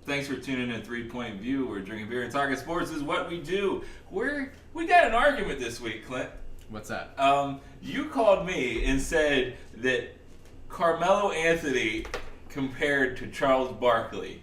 Thanks for tuning in to 3-Point View. We're drinking beer and talking sports is what we do. We got an argument this week, Clint. What's that? You called me and said that Carmelo Anthony compared to Charles Barkley.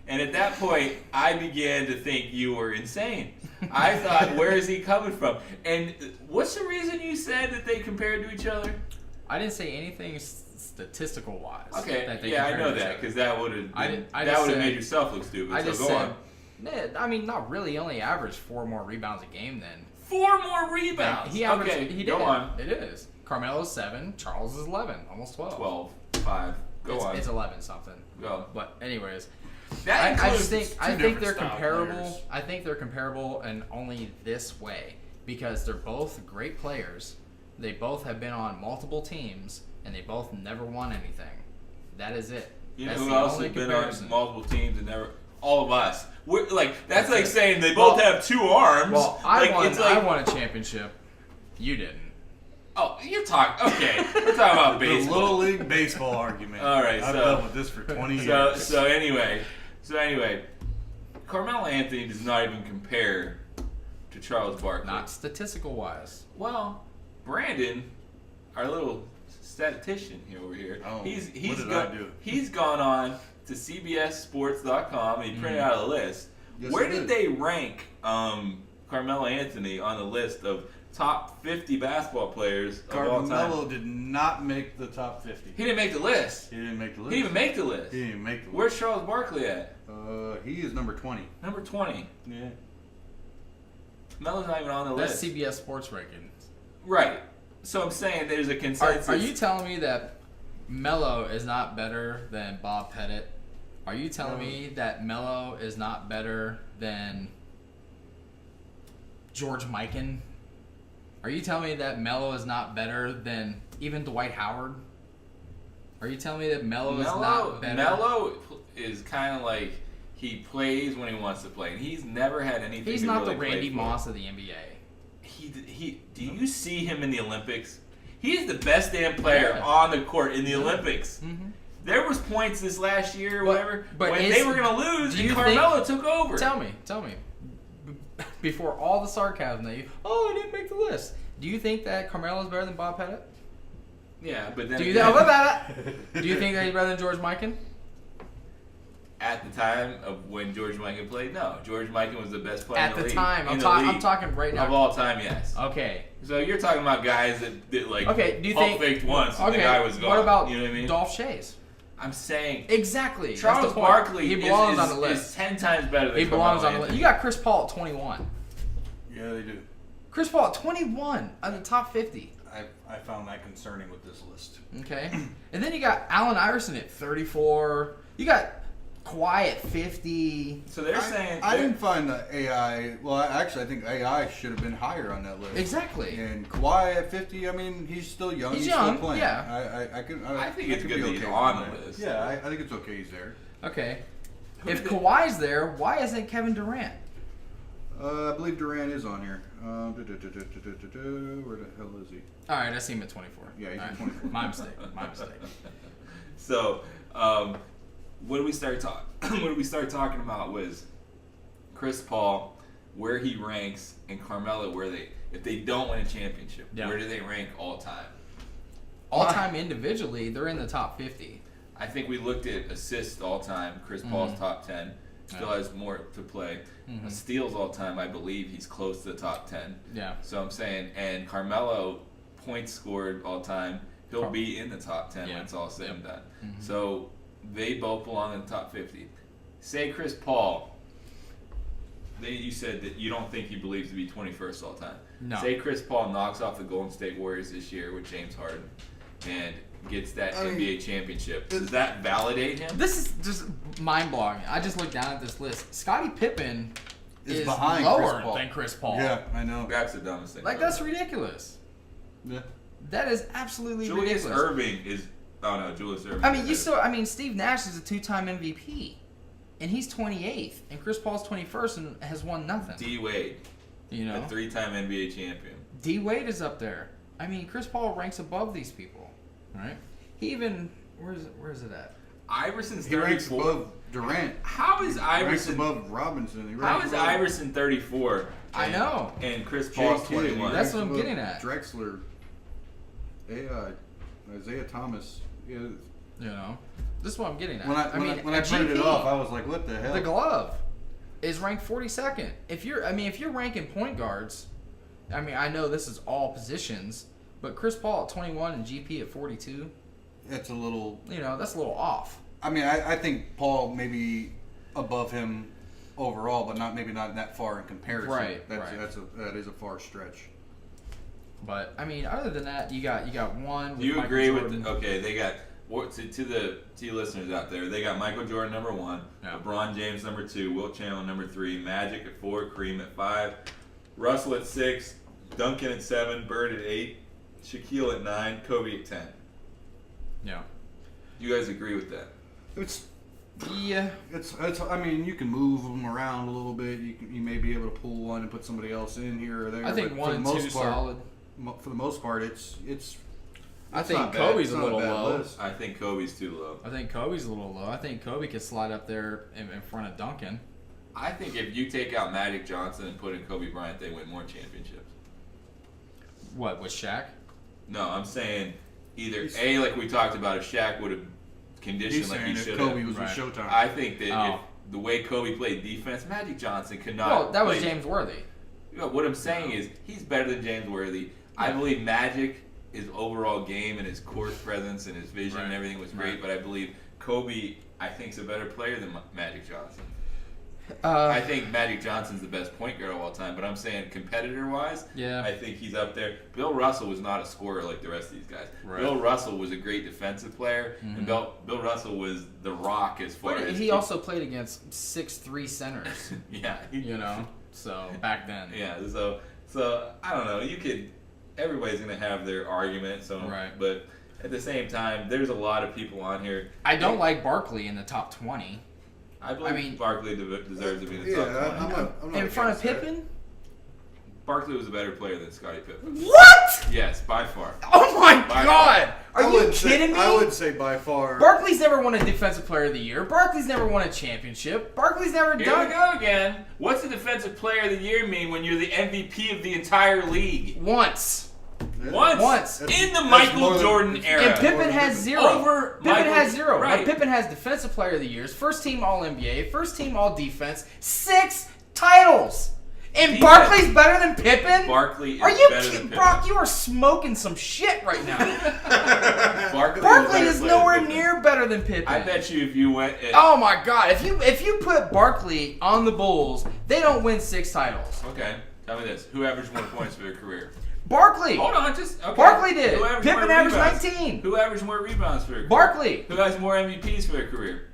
And at that point, I began to think you were insane. I thought, where is he coming from? And what's the reason you said that they compared to each other? I didn't say anything statistical wise. Okay, I know that because that would have made yourself look stupid. I so just go said, on. I mean, not really. He only averaged 4 more rebounds a game then. 4 more rebounds. He averaged. Okay, He did. go on. It is. Carmelo's 7. Charles is 11. Almost 12. 12, 5. Go on. It's 11 something. Go. But anyways. I think they're comparable. Players. I think they're comparable in only this way because they're both great players. They both have been on multiple teams and they both never won anything. That is it. You know who else has been on multiple teams and never? All of us. That's like saying they both have 2 arms. Well, I won a championship. You didn't. Oh, you're talking. Okay, we're talking about baseball. The Little League baseball argument. All right, I've dealt with this for 20 years. So anyway, Carmelo Anthony does not even compare to Charles Barkley. Not statistical wise. Well, Brandon, our little statistician over here, he's gone on to CBSSports.com and he printed out a list. Yes, Where did they rank Carmelo Anthony on the list of top 50 basketball players of all time? Carmelo did not make the top 50. He didn't make the list. He didn't make the list. He didn't even make the list. He didn't make the list. Where's Charles Barkley at? He is number 20. Number 20. Yeah. Melo's not even on the list. That's CBS Sports ranking. Right. So I'm saying there's a consensus. Are you telling me that Melo is not better than Bob Pettit? Are you telling me that Melo is not better than George Mikan? Are you telling me that Melo is not better than even Dwight Howard? Are you telling me that Melo is not better? Melo is kind of like he plays when he wants to play. And he's never had anything. He's to not really the Randy play Moss of the NBA. Do you see him in the Olympics? He's the best damn player on the court in the Olympics. Mm-hmm. There was points this last year or whatever when they were going to lose and Carmelo took over. Tell me. Before all the sarcasm that I didn't make the list. Do you think that Carmelo is better than Bob Pettit? Yeah, but then do you think that he's better than George Mikan? At the time of when George Mikan played, no. George Mikan was the best player in the league. At the time. I'm talking right now. Of all time, yes. Okay. So you're talking about guys that did do you pump faked once and the guy was gone. What about you know what I mean? Dolph Schayes? I'm saying exactly. Charles Barkley he belongs on the list. Is 10 times better than he belongs on the list. You got Chris Paul at 21. Yeah, they do. Chris Paul at 21 on the top 50. I found that concerning with this list. Okay. And then you got Allen Iverson at 34. You got Kawhi at 50. So they're saying... I didn't find the AI... Well, actually, I think AI should have been higher on that list. Exactly. And Kawhi at 50, I mean, he's still young. He's young, still playing. yeah. I think it's good that he's on the list. Yeah, I think it's okay he's there. Okay. If Kawhi's there, why isn't Kevin Durant? I believe Durant is on here. Where the hell is he? All right, I see him at 24. Yeah, he's at 24. My mistake. So, what do we start talking about was Chris Paul, where he ranks, and Carmelo, if they don't win a championship, where do they rank all time? All time individually, they're in the top 50. I think we looked at assists all time. Chris Paul's top 10. Still has more to play. Steals all time, I believe he's close to the top 10. Yeah. So I'm saying, and Carmelo, points scored all time, he'll be in the top 10 when it's all said and done. Mm-hmm. So they both belong in the top 50. Say Chris Paul, you said that you don't think he believes to be 21st all time. No. Say Chris Paul knocks off the Golden State Warriors this year with James Harden and gets that NBA championship. Does that validate him? This is just mind-blowing. I just looked down at this list. Scottie Pippen is behind lower than Chris Paul. Yeah, I know. That's the dumbest thing. That's ridiculous. Yeah. That is absolutely Julius ridiculous. Irving is... Oh, no, Julius Irving. I mean, Steve Nash is a 2-time MVP. And he's 28th. And Chris Paul's 21st and has won nothing. D-Wade. A 3-time NBA champion. D-Wade is up there. I mean, Chris Paul ranks above these people. Right? He even... Where is it at? Iverson's He ranks 34. above Durant. How is He ranks Iverson? above Robinson. He How ranks is above Iverson 34? I know. And Chris Jay Paul's Kidd. He 21. That's ranks what I'm above getting at. Drexler. Isaiah Thomas. Yeah. You know, this is what I'm getting at. When I a printed it GP, off, I was like, "What the hell?" the glove is ranked 42nd. If you're ranking point guards, I know this is all positions, but Chris Paul at 21 and GP at 42. It's a little. That's a little off. I mean, I think Paul may be above him overall, but not that far in comparison. Right. That is a far stretch. But other than that, you got one. Do you Michael agree Jordan. with? Okay, they got to you listeners out there. They got Michael Jordan number 1, Yeah. LeBron James number 2, Wilt Chamberlain number 3, Magic at 4, Kareem at 5, Russell at 6, Duncan at 7, Bird at 8, Shaquille at 9, Kobe at 10. Yeah. You guys agree with that? Yeah. It's. I mean, you can move them around a little bit. You may be able to pull one and put somebody else in here or there. I think but 1 and 2 solid. For the most part, it's. I think not bad. Kobe's It's a not little bad low. list. I think Kobe's too low. I think Kobe's a little low. I think Kobe could slide up there in front of Duncan. I think if you take out Magic Johnson and put in Kobe Bryant, they win more championships. What, with Shaq? No, I'm saying either A, like we talked about, if Shaq would have conditioned He's like saying he if should Kobe have. was Right. with Showtime. I think that Oh. if the way Kobe played defense, Magic Johnson could not. Well, that was play. James Worthy. You know, what I'm saying is he's better than James Worthy. I believe Magic, his overall game and his court presence and his vision and Right. everything was great, Right. but I believe Kobe, I think, is a better player than Magic Johnson. I think Magic Johnson's the best point guard of all time, but I'm saying competitor-wise, Yeah. I think he's up there. Bill Russell was not a scorer like the rest of these guys. Right. Bill Russell was a great defensive player, and Bill Russell was the rock as far But as he also played against 6'3" centers. yeah, So back then. yeah. So I don't know. Everybody's gonna have their argument. So Right. but at the same time, there's a lot of people on here. I don't like Barkley in the top 20. I believe Barkley deserves to be in the top 20. I'm not In front of against that. Pippen? Barkley was a better player than Scottie Pippen. What? Yes, by far. Oh my By God! I Are you wouldn't say- kidding me? I would say by far. Barkley's never won a Defensive Player of the Year. Barkley's never won a championship. Barkley's never Here done we go again. What's the Defensive Player of the Year mean when you're the MVP of the entire league? once. Yeah. Once That's- in the that's Michael more than- Jordan era. And Pippen has zero. Over Pippen Michael- has zero. right. But Pippen has Defensive Player of the Years, First Team All NBA, First Team All Defense, 6 titles. And Defense. Barkley's better than Pippen? Barkley is Are you better than kidding? Pippen. Brock, you are smoking some shit right now. Barkley Barkley is is a better player nowhere than Pippen. near better than Pippen. I bet you if you went. Oh my God! If you put Barkley on the Bulls, they don't win 6 titles. Okay, tell me this: who averaged more points for their career? Barkley. Hold on, just okay. Barkley did. Who averaged Pippen more averaged rebounds? 19. Who averaged more rebounds for their career? Barkley. Who has more MVPs for their career?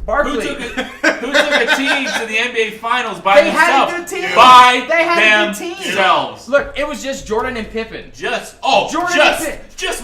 Barkley. Who took a team to the NBA Finals by They had a themselves? good team. By They had a good team. themselves. Look, it was just Jordan and Pippen. Just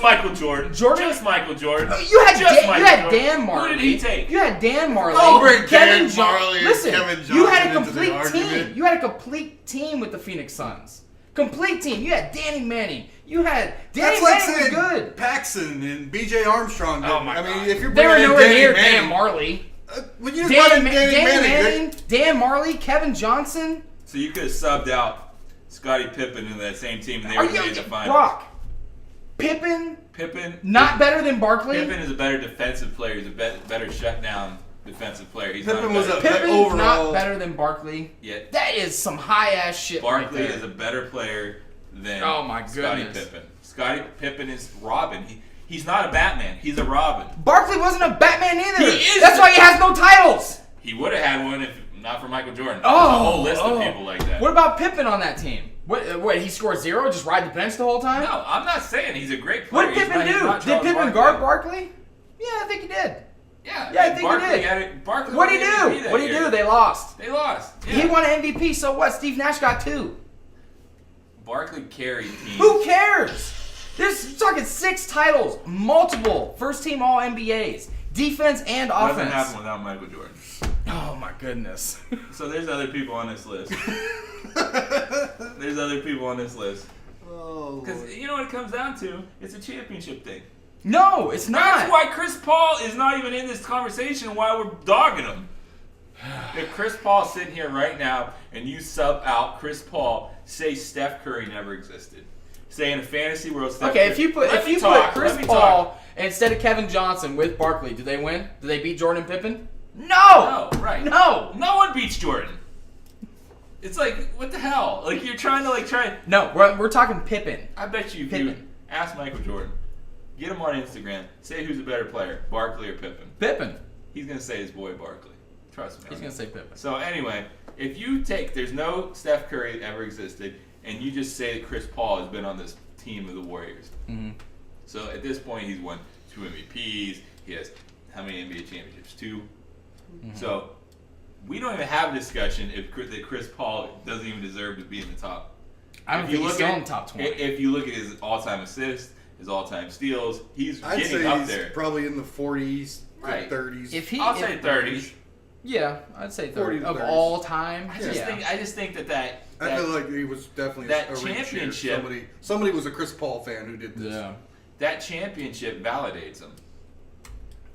Michael Jordan. Just Michael Jordan. You had Just you Michael had Jordan. Dan Marley. Who did he take? You had Dan Marley. Don't bring Dan Jo- Marley and Listen, Kevin you had a Johnson into the complete team. argument. You had a complete team with the Phoenix Suns. Complete team. You had Danny Manning. You had Danny That's like Manning was saying good. Paxson and B.J. Armstrong. Oh my I mean, God. if you're They were bringing in nowhere Danny near Manning, Dan Marley. when you just brought in Danny Manning, Dan Marley, Kevin Johnson. So you could have subbed out Scottie Pippen in that same team, and they Are would have you made the finals. Brock? Pippen, Pippen, not better than Barkley. Pippen is a better defensive player. He's a better shutdown defensive player. He's Pippen not was better. a- Pippen's overall- not better than Barkley. Yet That is some high ass shit. Barkley right there. is a better player than Oh my Scottie goodness. Pippen. Scottie Pippen is Robin. He's not a Batman. He's a Robin. Barkley wasn't a Batman either. He is. That's why he has no titles. He would have had one if not for Michael Jordan. Oh, There's a whole list of people like that. What about Pippen on that team? What he scored 0? Just ride the bench the whole time? No, I'm not saying he's a great player. What did He's Pippen not- he's do? not Did Charles Pippen Barkley. guard Barkley? Yeah, I think he did. Yeah, Yeah, I think Barkley he did. Had it. Barkley What did he won MVP do? that What did he year. do? They lost. They lost. Yeah. He won an MVP, so what? Steve Nash got 2. Barkley carried teams. Who cares? You're talking 6 titles, multiple first team All NBAs, defense and Doesn't offense. happen without Michael Jordan. Oh my goodness. So there's other people on this list. There's other people on this list. Oh, Because you know what it comes down to? It's a championship thing. No, it's not. That's why Chris Paul is not even in this conversation. Why we're dogging him. If Chris Paul's sitting here right now and you sub out Chris Paul, say Steph Curry never existed. Say in a fantasy world, Steph Curry. If you put Chris Paul instead of Kevin Johnson with Barkley, do they win? Do they beat Jordan Pippen? No. No, right. No. No one beats Jordan. It's like, what the hell? Like, you're trying to, try. No, we're talking Pippen. I bet you if Pippen. you ask Michael Jordan, get him on Instagram, say who's a better player, Barkley or Pippen. Pippen. He's going to say his boy Barkley. Trust me. He's going to say Pippen. So, anyway, if you there's no Steph Curry that ever existed, and you just say that Chris Paul has been on this team of the Warriors. Mm-hmm. So, at this point, he's won 2 MVPs. He has how many NBA championships? 2. Mm-hmm. So, we don't even have a discussion that Chris Paul doesn't even deserve to be in the top. I don't think he's still in the top 20. If you look at his all-time assists, his all-time steals, he's I'd getting say up he's there. probably in the 40s, Right. 30s. I'll say 30s. Yeah, I'd say 40 30 to of 30s. all time. I just think that I feel like he was definitely that a reach here. championship. Somebody was a Chris Paul fan who did this. Yeah. That championship validates him.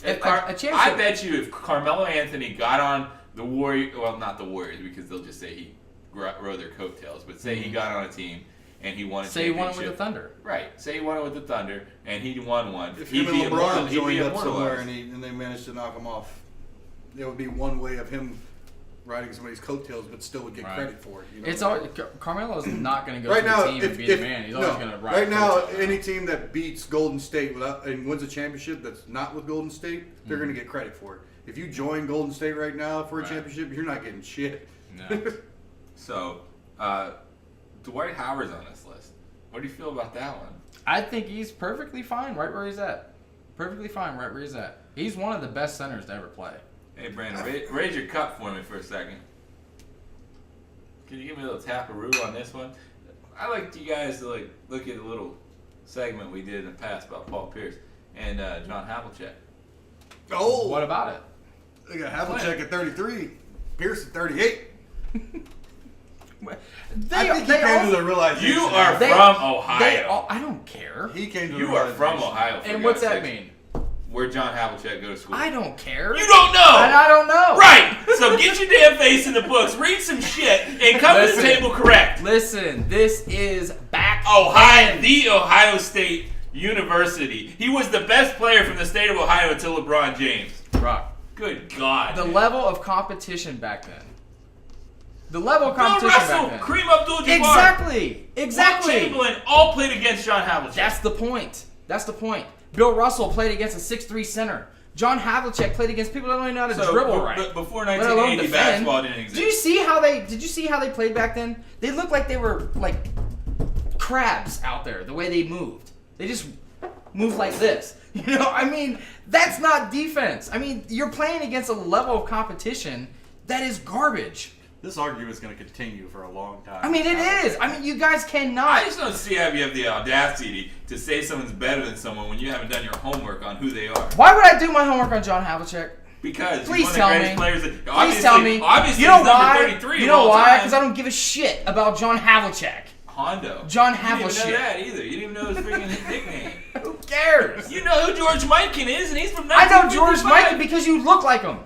A championship. I bet you if Carmelo Anthony got on the Warriors, well, not the Warriors because they'll just say he rode their coattails, but say he got on a team and he won a Say he championship. won it with the Thunder. Right. Say he won it with the Thunder and he won one. If he'd him and LeBron he'd be joined up somewhere immortalized. and they managed to knock him off, there would be one way of him riding somebody's coattails, but still would get credit for it. You know? It's all Carmelo's not going to go right to now, the team and be the man. He's always going to ride. Right now, coattails. any team that beats Golden State and wins a championship that's not with Golden State, they're going to get credit for it. If you join Golden State right now for a championship, you're not getting shit. No. So, Dwight Howard's on this list. What do you feel about that one? I think he's perfectly fine right where he's at. Perfectly fine right where he's at. He's one of the best centers to ever play. Hey, Brandon, raise your cup for me for a second. Can you give me a little taparoo on this one? I like you guys to look at a little segment we did in the past about Paul Pierce and John Havlicek. Oh, What about it? They got Havlicek at 33, Pierce at 38. I think he came to the realization. You are from Ohio. I don't care. He came to the You are realization. from Ohio. for And what's God's that sakes. mean? Where John Havlicek goes to school. I don't care. You don't know. And I don't know. Right. So get your damn face in the books, read some shit, and come to the table correct. Listen, this is back Ohio, the Ohio State University. He was the best player from the state of Ohio until LeBron James. Rock. Good God. The man. level of competition back then. The level of Bill competition Russell, back then. Kareem Abdul-Jabbar, Exactly. Will Chamberlain all played against John Havlicek. That's the point. Bill Russell played against a 6'3" center. John Havlicek played against people that don't even know how to dribble right. But before let alone 1980, defend. basketball didn't exist. Did you see how they played back then? They looked like they were like crabs out there. The way they moved, they just moved like this. You know, I mean, that's not defense. I mean, you're playing against a level of competition that is garbage. This argument's going to continue for a long time. I mean, it is. I mean, you guys cannot. I just don't see how you have the audacity to say someone's better than someone when you haven't done your homework on who they are. Why would I do my homework on John Havlicek? Because Please he's tell one of the me. greatest players. Please tell me. Obviously, You know he's number why? 33 You of know all why? time. Because I don't give a shit about John Havlicek. Hondo. John You didn't even Havlicek. know that either. You didn't even know his freaking nickname. Who cares? You know who George Mikan is, and he's from I know George 1955. Mikan because you look like him.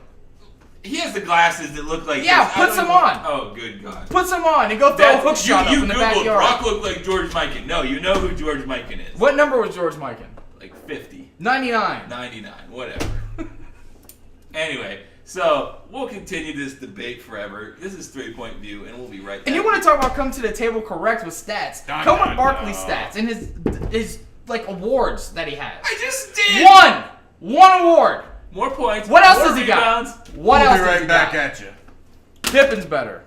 He has the glasses that look like Yeah, this. put I don't some even- on. Oh, good God. Put some on and go throw a hook shot you up in the Googled backyard. Brock looked like George Mikan. No, you know who George Mikan is. What number was George Mikan? Like 50. 99. 99, whatever. Anyway, so we'll continue this debate forever. This is 3-Point View, and we'll be right back. And you want to talk about come to the table correct with stats? Dun, Come dun, with Barkley's dun. stats and his like awards that he has. I just did! One award. More points. What else more does he got? rebounds. What We'll else be does right he back got? at you. Pippen's better.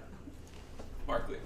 Barkley.